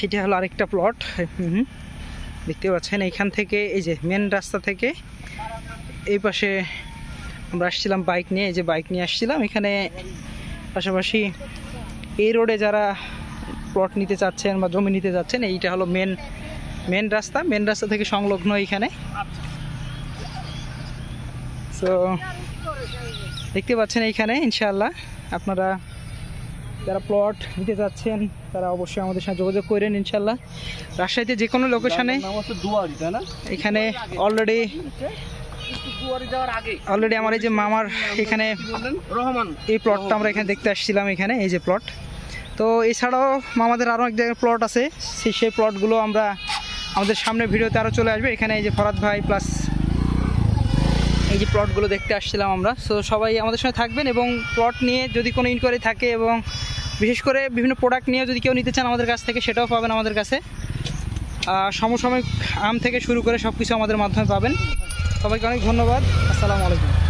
এটা হলো আরেকটা প্লট। দেখতে পাচ্ছেন এইখান থেকে এই যে মেন রাস্তা থেকে এই পাশে আমরা আসছিলাম বাইক নিয়ে, এই যে বাইক নিয়ে আসছিলাম এখানে। পাশাপাশি এই রোডে যারা প্লট নিতে চাচ্ছেন বা জমি নিতে যাচ্ছেন, এইটা হলো মেন রাস্তা থেকে সংলগ্ন এইখানে। সো দেখতে পাচ্ছেন এইখানে ইনশাআল্লাহ আপনারা যারা প্লট নিতে যাচ্ছেন তারা অবশ্যই আমাদের সাথে যোগাযোগ করেন ইনশাআল্লাহ। রাজশাহীতে যে কোনো লোকেশনে এখানে অলরেডি আমার এই যে মামার এখানে এই প্লটটা আমরা এখানে দেখতে আসছিলাম, এখানে এই যে প্লট। তো এছাড়াও মামাদের আরও এক জায়গায় প্লট আছে, সেই প্লটগুলো আমরা আমাদের সামনে ভিডিওতে আরও চলে আসবে। এখানে এই যে ফরাদ ভাই প্লাস এই যে প্লটগুলো দেখতে আসছিলাম আমরা। সো সবাই আমাদের সঙ্গে থাকবেন এবং প্লট নিয়ে যদি কোনো ইনকোয়ারি থাকে এবং বিশেষ করে বিভিন্ন প্রোডাক্ট নিয়ে যদি কেউ নিতে চান আমাদের কাছ থেকে, সেটাও পাবেন আমাদের কাছে। সমসাময়িক আম থেকে শুরু করে সব কিছু আমাদের মাধ্যমে পাবেন। সবাইকে অনেক ধন্যবাদ। আসসালামু আলাইকুম।